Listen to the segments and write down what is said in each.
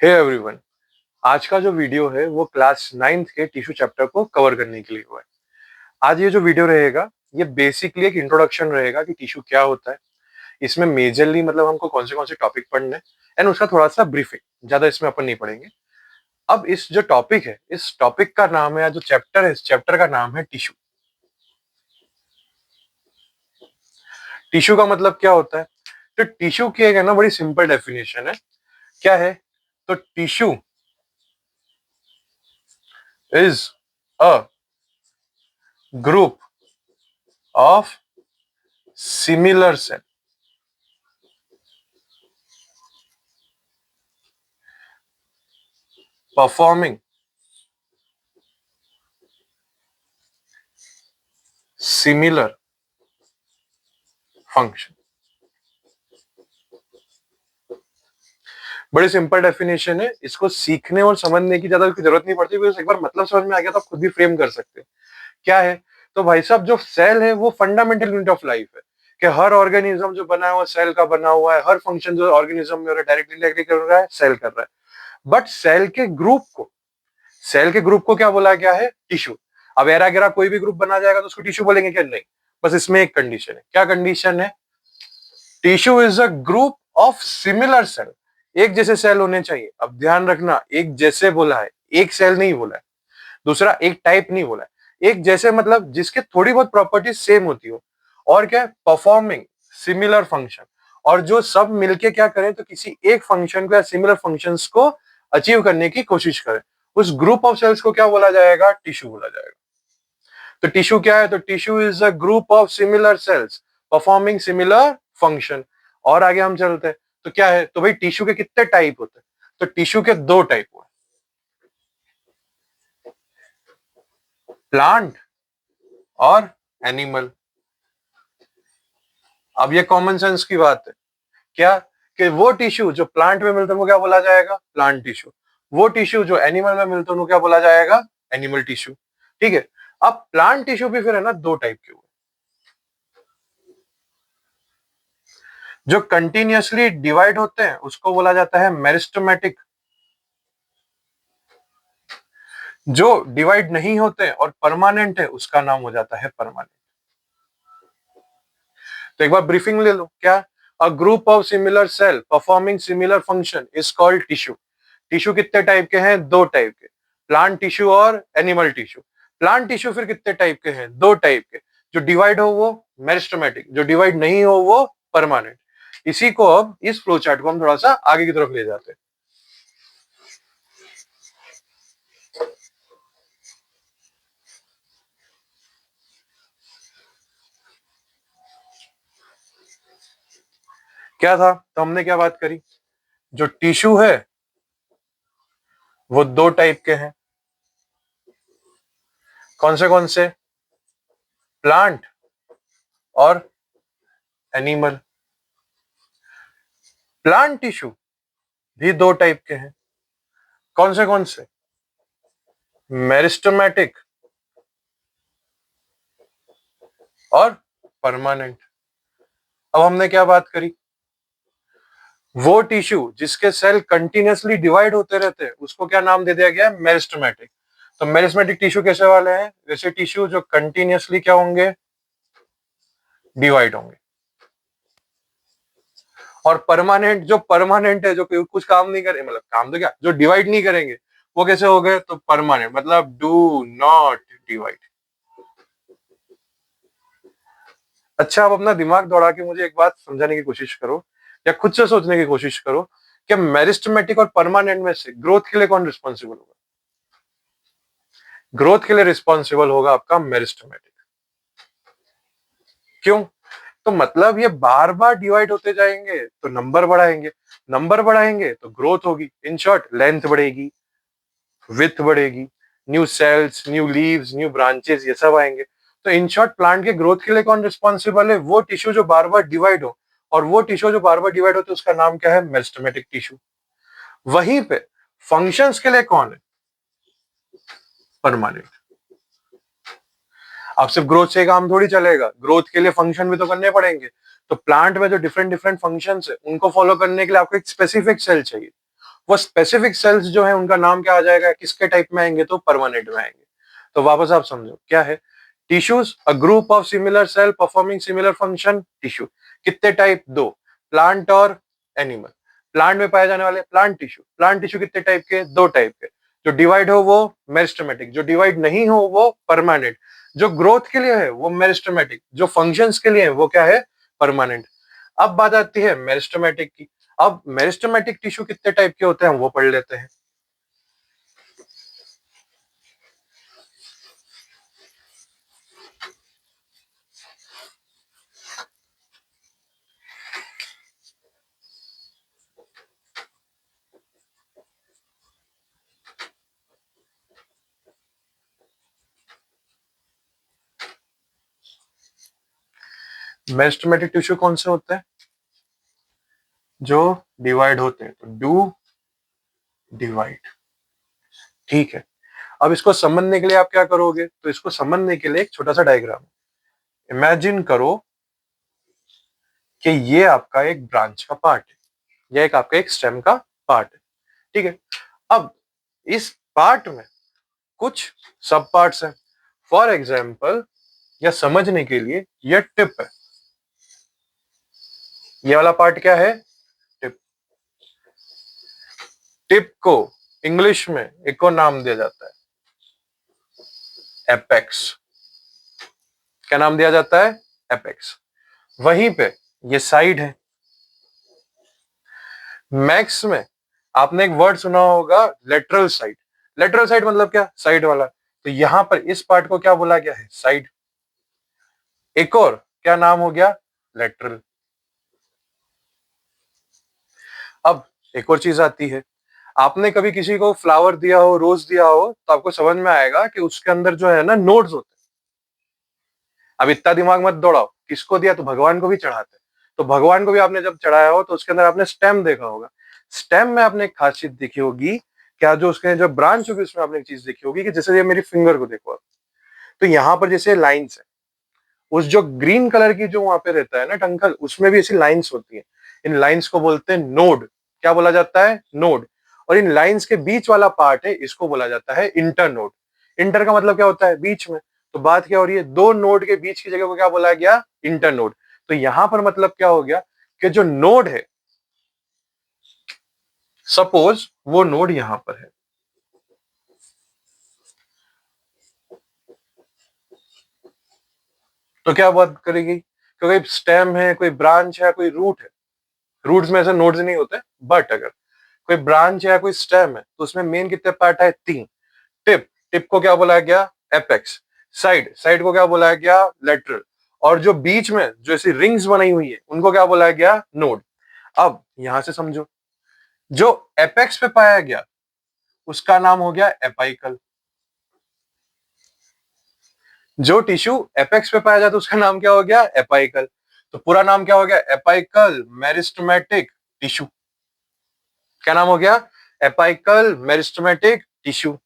Hey everyone, आज का जो वीडियो है वो क्लास 9th के टिश्यू चैप्टर को कवर करने के लिए हुआ है। आज ये जो वीडियो रहेगा ये बेसिकली एक इंट्रोडक्शन रहेगा कि टिश्यू क्या होता है। इसमें मेजरली मतलब हमको कौन से टॉपिक पढ़ने हैं एंड उसका थोड़ा सा ब्रीफिंग, ज्यादा इसमें अपन नहीं पढ़ेंगे। अब इस जो टॉपिक है, इस टॉपिक का नाम है या जो चैप्टर है, इस चैप्टर का नाम है टिश्यू। टिश्यू का मतलब क्या होता है? तो टिश्यू की एक है ना बड़ी सिंपल डेफिनेशन है। क्या है? तो tissue is a group of similar cell performing similar function। बड़ी सिंपल डेफिनेशन है, इसको सीखने और समझने की ज्यादा जरूरत नहीं पड़ती, बिकॉज एक बार मतलब समझ में आ गया तो आप खुद भी फ्रेम कर सकते हैं। क्या है? तो भाई साहब, जो सेल है वो फंडामेंटल यूनिट ऑफ लाइफ है कि हर ऑर्गेनिज्म जो बना हुआ सेल का बना हुआ है, हर फंक्शन जो ऑर्गेनिज्म में हो रहा है डायरेक्टली कर रहा है सेल कर रहा है। बट सेल के ग्रुप को क्या बोला गया है? टिश्यू। अब एरा गेरा कोई भी ग्रुप बना जाएगा तो उसको टिश्यू बोलेंगे क्या? नहीं। बस इसमें एक कंडीशन है। क्या कंडीशन है? Tissue is a group of similar cell. एक जैसे सेल होने चाहिए। अब ध्यान रखना, एक जैसे बोला है, एक सेल नहीं बोला है। दूसरा, एक टाइप नहीं बोला है। एक जैसे मतलब जिसके थोड़ी बहुत प्रॉपर्टीज सेम होती हो। और क्या है? Performing similar function. और जो सब मिलके क्या करें तो किसी एक फंक्शन को या सिमिलर फंक्शंस को अचीव करने की कोशिश करें। उस ग्रुप ऑफ सेल्स को क्या बोला जाएगा? टिश्यू बोला जाएगा। तो टिश्यू क्या है? तो tissue is a group of similar sales performing similar function. और आगे हम चलते हैं तो क्या है? तो भाई टिश्यू के कितने टाइप होते हैं? तो टिश्यू के दो टाइप हुए, प्लांट और एनिमल। अब ये कॉमन सेंस की बात है। क्या? कि वो टिश्यू जो प्लांट में मिलता है वो क्या बोला जाएगा? Plant tissue. वो टिश्यू जो एनिमल में मिलता है वो क्या बोला जाएगा? Animal tissue. ठीक है। अब प्लांट टिश्यू भी फिर है ना दो टाइप के हुए। जो कंटिन्यूअसली डिवाइड होते हैं उसको बोला जाता है मेरिस्टेमेटिक। जो डिवाइड नहीं होते और परमानेंट है उसका नाम हो जाता है परमानेंट। तो एक बार ब्रीफिंग ले लो। क्या? A group of similar cell performing similar function is called tissue. Tissue कितने टाइप के हैं? दो टाइप के, प्लांट टिश्यू और एनिमल टिश्यू। प्लांट टिश्यू फिर कितने टाइप के हैं? दो टाइप के। जो डिवाइड हो वो मेरिस्टेमेटिक, जो डिवाइड नहीं हो वो परमानेंट। इसी को अब इस फ्लो चार्ट को हम थोड़ा सा आगे की तरफ ले जाते हैं। क्या था? तो हमने क्या बात करी? जो टिश्यू है वो दो टाइप के हैं। कौन से कौन से? प्लांट और एनिमल। प्लांट टिश्यू भी दो टाइप के हैं। कौन से? मेरिस्टेमेटिक और परमानेंट। अब हमने क्या बात करी? वो टिश्यू जिसके सेल कंटिन्यूअसली डिवाइड होते रहते हैं उसको क्या नाम दे दिया गया? मेरिस्टेमेटिक। तो मेरिस्टेमेटिक टिश्यू कैसे वाले हैं? वैसे टिश्यू जो कंटिन्यूअसली क्या होंगे? डिवाइड होंगे। और परमानेंट, जो परमानेंट है, जो कुछ काम नहीं करे, मतलब काम तो क्या, जो डिवाइड नहीं करेंगे वो कैसे हो गए? तो परमानेंट, मतलब डू नॉट डिवाइड। अच्छा, आप अपना दिमाग दौड़ा के मुझे एक बात समझाने की कोशिश करो या खुद से सोचने की कोशिश करो कि मेरिस्टेमेटिक और परमानेंट में से ग्रोथ के लिए कौन रिस्पॉन्सिबल होगा? ग्रोथ के लिए रिस्पॉन्सिबल होगा आपका मेरिस्टेमेटिक। क्यों? तो मतलब ये बार बार डिवाइड होते जाएंगे तो नंबर बढ़ाएंगे, नंबर बढ़ाएंगे तो ग्रोथ होगी। इन शॉर्ट, लेंथ बढ़ेगी, विड्थ बढ़ेगी, new sales, new leaves, new branches, ये सब आएंगे। तो इन शॉर्ट, प्लांट के ग्रोथ के लिए कौन रिस्पॉन्सिबल है? वो टिश्यू जो बार बार डिवाइड हो। और वो टिश्यू जो बार बार डिवाइड होते है उसका नाम क्या है? Meristematic tissue. वहीं पे फंक्शंस के लिए कौन है? परमानेंट। अब सिर्फ ग्रोथ से काम थोड़ी चलेगा, ग्रोथ के लिए फंक्शन भी तो करने पड़ेंगे। तो प्लांट में जो डिफरेंट डिफरेंट फंक्शंस है उनको फॉलो करने के लिए आपको एक स्पेसिफिक सेल चाहिए। वो स्पेसिफिक सेल्स जो है उनका नाम क्या आ जाएगा, किसके टाइप में आएंगे, तो परमानेंट में आएंगे। तो वापस आप समझो क्या है tissues, a group of similar cell performing similar function. Tissue कितने टाइप, दो, प्लांट और एनिमल। प्लांट में पाए जाने वाले प्लांट टिश्यू, प्लांट टिश्यू कितने टाइप के, दो टाइप के, जो डिवाइड हो वो मेरिस्टेमेटिक, जो डिवाइड नहीं हो वो परमानेंट, जो ग्रोथ के लिए है वो मेरिस्टेमेटिक, जो फंक्शंस के लिए है वो क्या है, परमानेंट। अब बात आती है मेरिस्टेमेटिक की। अब मेरिस्टेमेटिक टिश्यू कितने टाइप के होते हैं वो पढ़ लेते हैं। मेरिस्टेमेटिक टिश्यू कौन से होते हैं, जो डिवाइड होते हैं, तो डू डिवाइड। ठीक है, अब इसको समझने के लिए आप क्या करोगे, तो इसको समझने के लिए एक छोटा सा डायग्राम इमेजिन करो कि ये आपका एक ब्रांच का पार्ट है, ये एक आपका एक स्टेम का पार्ट है। ठीक है, अब इस पार्ट में कुछ सब पार्ट्स हैं। फॉर एग्जाम्पल, या समझने के लिए, ये टिप है, ये वाला पार्ट क्या है, टिप। टिप को इंग्लिश में एक को नाम दिया जाता है एपेक्स। क्या नाम दिया जाता है, एपेक्स। वहीं पे ये साइड है। मैक्स में आपने एक वर्ड सुना होगा लेटरल साइड। लेटरल साइड मतलब क्या, साइड वाला। तो यहां पर इस पार्ट को क्या बोला गया है, साइड। एक और क्या नाम हो गया, लेटरल। अब एक और चीज आती है, आपने कभी किसी को फ्लावर दिया हो, रोज दिया हो, तो आपको समझ में आएगा कि उसके अंदर जो है ना नोड्स होते हैं। अब इतना दिमाग मत दौड़ाओ, किसको दिया तो भगवान को भी चढ़ाते हैं। तो भगवान को भी आपने जब चढ़ाया हो तो उसके अंदर आपने स्टेम देखा होगा। स्टेम में आपने एक खासियत देखी होगी, क्या जो उसके जो ब्रांच होगी उसमें आपने एक चीज देखी होगी कि जैसे ये मेरी फिंगर को देखो आप, तो यहाँ पर जैसे लाइन्स है, उस जो ग्रीन कलर की जो वहां पे रहता है ना टंकल, उसमें भी ऐसी लाइन्स होती है। इन लाइन्स को बोलते हैं नोड। क्या बोला जाता है, नोड। और इन लाइन्स के बीच वाला पार्ट है, इसको बोला जाता है इंटर नोड। इंटर का मतलब क्या होता है, बीच में। तो बात क्या हो रही है, दो नोड के बीच की जगह को क्या बोला गया, इंटर नोड। तो यहां पर मतलब क्या हो गया कि जो नोड है, सपोज वो नोड यहां पर है, तो क्या बात करेगी, क्योंकि स्टेम है, कोई ब्रांच है, कोई रूट है। रूट्स में ऐसे नोड्स नहीं होते, बट अगर कोई ब्रांच है या कोई स्टेम है तो उसमें मेन कितने पार्ट है, तीन। टिप, टिप को क्या बोला गया, एपेक्स। साइड, साइड को क्या बोला गया, लेटरल। और जो बीच में जो ऐसी रिंग्स बनाई हुई है उनको क्या बोला गया, नोड। अब यहां से समझो, जो एपेक्स पे पाया गया उसका नाम हो गया एपाइकल। जो टिश्यू एपेक्स पे पाया जाता है उसका नाम क्या हो गया, एपाइकल। तो पूरा नाम क्या हो गया, एपाइकल मेरिस्टेमेटिक टिश्यू। क्या नाम हो गया, एपाइकल मेरिस्टेमेटिक टिश्यू।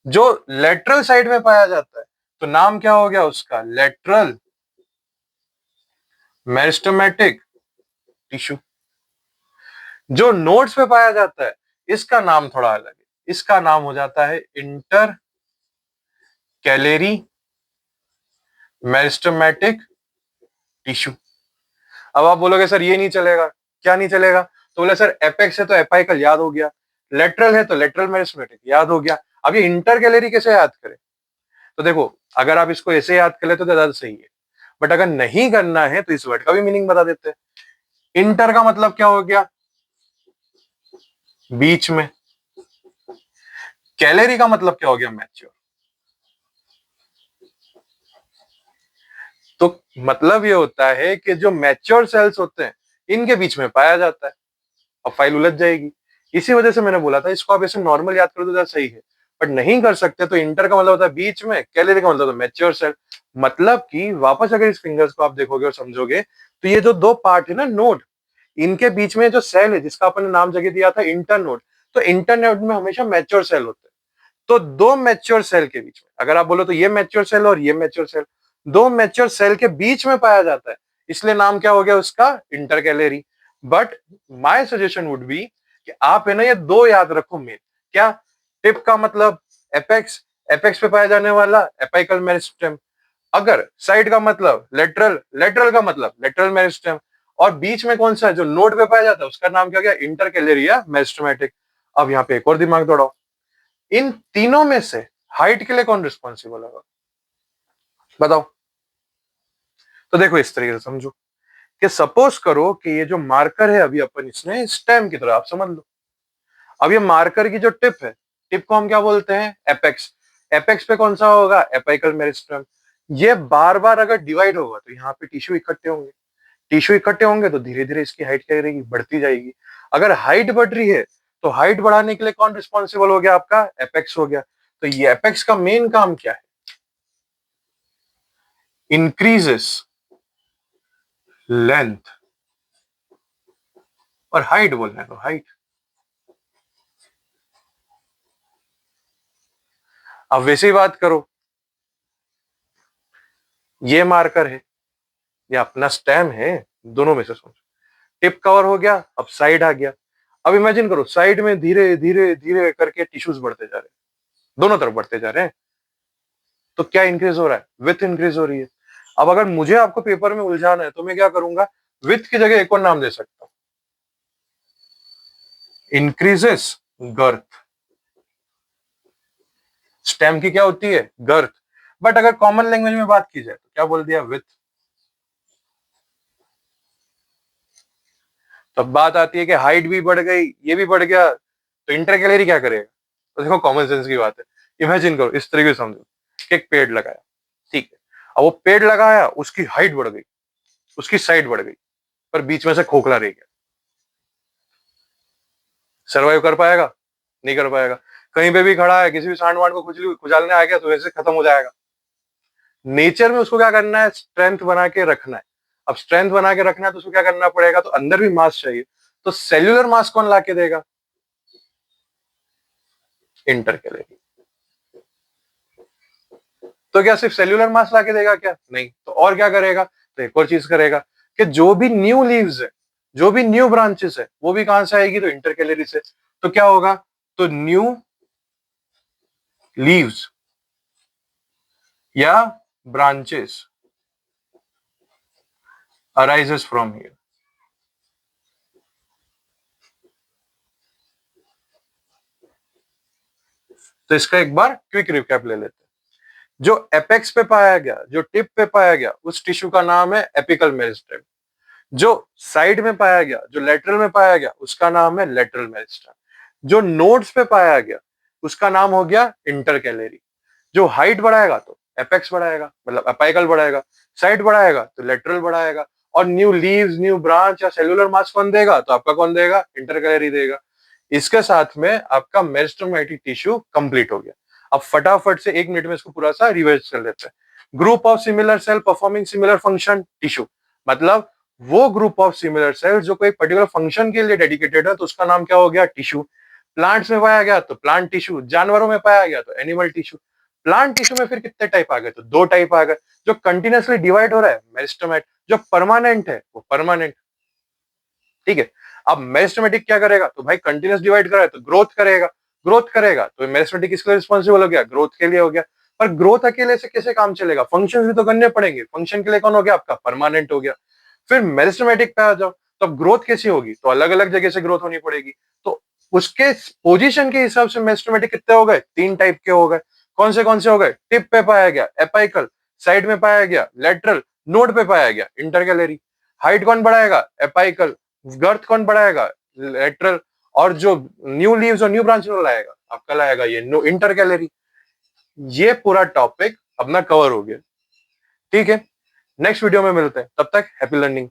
जो लेटरल साइड में पाया जाता है तो नाम क्या हो गया उसका, लेटरल मेरिस्टेमेटिक टिश्यू। जो नोड्स पे पाया जाता है इसका नाम थोड़ा अलग है, इसका नाम हो जाता है इंटर कैलेरी मेरिस्टेमेटिक टिश्यू। अब आप बोलोगे सर ये नहीं चलेगा, क्या नहीं चलेगा, तो बोले सर एपेक्स है तो एपाइकल याद हो गया, लेटरल है तो लेटरल मेरिस्टेमेटिक याद हो गया, अब ये इंटर कैलेरी कैसे याद करें। तो देखो, अगर आप इसको ऐसे याद कर ले तो ज्यादा सही है, बट अगर नहीं करना है तो इस वर्ड का भी मीनिंग बता देते हैं। इंटर का मतलब क्या हो गया, बीच में। कैलोरी का मतलब क्या हो गया, मैच्योर। तो मतलब ये होता है कि जो मैच्योर सेल्स होते हैं इनके बीच में पाया जाता है। अब फाइल उलझ जाएगी। इसी वजह से मैंने बोला था इसको आप ऐसे नॉर्मल याद करो तो ज्यादा सही है, बट नहीं कर सकते तो इंटर का मतलब होता है बीच में, कैलोरी का मतलब मैच्योर सेल। मतलब कि वापस अगर इस फिंगर्स को आप देखोगे और समझोगे तो ये जो दो पार्ट है ना नोड, इनके बीच में जो सेल है जिसका अपन ने नाम जगह दिया था इंटर नोड, तो इंटर नोड में हमेशा मैच्योर सेल होते हैं। तो दो मैच्योर सेल के बीच में, अगर आप बोलो तो ये मैच्योर सेल और ये मैच्योर सेल, दो मैच्योर सेल के बीच में पाया जाता है, इसलिए नाम क्या हो गया उसका, intercalary. But my suggestion would be कि आप है ना ये दो याद रखो मेन। क्या? टिप का मतलब एपेक्स, एपेक्स पे पाया जाने वाला एपिकल मेरिस्टेम। अगर साइड का मतलब लेटरल, लेटरल का मतलब लेटरल मेरिस्टेम। और बीच में कौन सा है जो नोड पे पाया जाता है उसका नाम क्या गया? इंटरकैलरी या मेरिस्टेमेटिक। अब यहाँ पे एक और दिमाग दौड़ाओ, इन तीनों में से हाइट के लिए कौन रिस्पॉन्सिबल होगा बताओ? तो देखो इस तरीके से समझो कि सपोज करो कि ये जो मार्कर है अभी अपन इसने स्टेम की तरह आप समझ लो। अब ये मार्कर की जो टिप है, टिप को हम क्या बोलते हैं? एपेक्स। एपेक्स पे कौन सा होगा? Apical meristem. ये बार बार अगर डिवाइड होगा तो यहाँ पे टिश्यू इकट्ठे होंगे, टिश्यू इकट्ठे होंगे तो धीरे धीरे इसकी हाइट क्या रहेगी? बढ़ती जाएगी। अगर हाइट बढ़ रही है तो हाइट बढ़ाने के लिए कौन रिस्पॉन्सिबल हो गया? आपका एपेक्स हो गया। तो ये एपेक्स का मेन काम क्या है? इंक्रीजेस लेंथ और हाइट बोलना है तो हाइट। अब वैसे ही बात करो, ये मार्कर है, ये अपना स्टेम है, दोनों में से सोचो। टिप कवर हो गया, अब साइड आ गया। अब इमेजिन करो साइड में धीरे धीरे धीरे करके टिश्यूज बढ़ते जा रहे हैं, दोनों तरफ बढ़ते जा रहे हैं। तो क्या इंक्रीज हो रहा है? विथ इंक्रीज हो रही है। अब अगर मुझे आपको पेपर में उलझाना है तो मैं क्या करूंगा? विथ की जगह एक और नाम दे सकता हूं, इंक्रीजेस गर्थ। स्टेम की क्या होती है? गर्थ। बट अगर कॉमन लैंग्वेज में बात की जाए तो क्या बोल दिया? विथ। तो अब बात आती है कि हाइट भी बढ़ गई, ये भी बढ़ गया, तो इंटरकैलरी क्या करेगा? तो देखो कॉमन सेंस की बात है। इमेजिन करो, इस तरीके से समझो कि एक पेड़ लगाया, ठीक है। अब वो पेड़ लगाया, उसकी हाइट बढ़ गई, उसकी साइड बढ़ गई, पर बीच में से खोखला रह गया। सर्वाइव कर पाएगा? नहीं कर पाएगा। कहीं पे भी खड़ा है, किसी भी सांड वांड को खुजली खुजालने आ गया तो वैसे खत्म हो जाएगा। नेचर में उसको क्या करना है? स्ट्रेंथ बना के रखना है। अब स्ट्रेंथ बना के रखना है तो उसको क्या करना पड़ेगा? तो अंदर भी मास चाहिए। तो सेल्यूलर मास कौन ला के देगा? इंटरकैलरी। तो क्या सिर्फ सेल्यूलर मास ला के देगा क्या? नहीं, तो और क्या करेगा? तो एक और चीज करेगा कि जो भी न्यू लीव्स है, जो भी न्यू ब्रांचेस है, वो भी कहां से आएगी? तो इंटरकैलरी से। तो क्या होगा? तो न्यू लीव्स या ब्रांचेस अराइजेस फ्रॉम हियर। तो इसका एक बार क्विक रिकैप ले लेते हैं। जो एपेक्स पे पाया गया, जो टिप पे पाया गया, उस टिश्यू का नाम है एपिकल मेरिस्टेम। जो साइड में पाया गया, जो लेटरल में पाया गया, उसका नाम है लेटरल मेरिस्टेम। जो नोड्स पे पाया गया उसका नाम हो गया इंटरकैलरी। जो हाइट बढ़ाएगा तो एपेक्स बढ़ाएगा, मतलब अपाइकल बढ़ाएगा। साइड बढ़ाएगा तो लेटरल बढ़ाएगा। और न्यू लीव्स, न्यू ब्रांच या सेलुलर मास कौन देगा? तो आपका कौन देगा? इंटरकैलरी देगा। इसके साथ में आपका मेरिस्टेमेटिक टिश्यू कंप्लीट हो गया। अब फटाफट से 1 मिनट में इसको पूरा सा रिवाइज कर लेते हैं। Group of similar cell performing similar function tissue, मतलब वो ग्रुप ऑफ सिमिलर सेल जो कोई पर्टिकुलर फंक्शन के लिए डेडिकेटेड है, तो उसका नाम क्या हो गया? टिश्यू। प्लांट्स में पाया गया तो प्लांट टिश्यू, जानवरों में पाया गया तो एनिमल टिश्यू। प्लांट टिश्यू में फिर कितने टाइप आ गए? तो 2 टाइप आ गए। जो कंटिन्यूअसली डिवाइड हो रहा है मेरिस्टेमेट, जो परमानेंट है वो परमानेंट, ठीक है। अब मेरिस्टेमेटिक क्या करेगा? तो भाई कंटिन्यूस डिवाइड कर रहा है तो ग्रोथ करेगा, ग्रोथ करेगा तो मेरिस्टेमेटिक किसके लिए रिस्पॉन्सिबल हो गया? ग्रोथ के लिए हो गया। पर ग्रोथ अकेले से कैसे काम चलेगा? फंक्शन भी तो करने पड़ेंगे। फंक्शन के लिए कौन हो गया? आपका परमानेंट हो गया। फिर मेरिस्टेमेटिक पे आ जाओ, तो अब ग्रोथ कैसी होगी? तो अलग अलग जगह से ग्रोथ होनी पड़ेगी। तो उसके पोजीशन के हिसाब से मेरिस्टेमेटिक कितने हो गए? 3 टाइप के हो गए। कौन से हो गए? टिप पे पाया गया एपाइकल, साइड में पाया गया लेटरल, नोड पे पाया गया इंटरकैलरी। हाइट कौन बढ़ाएगा? एपाइकल। गर्थ कौन बढ़ाएगा? लेटरल। और जो न्यू लीव्स और न्यू ब्रांच लाएगा, आपका लाएगा ये नो इंटरकैलरी। ये पूरा टॉपिक अपना कवर हो गया, ठीक है। नेक्स्ट वीडियो में मिलते हैं, तब तक हैप्पी लर्निंग।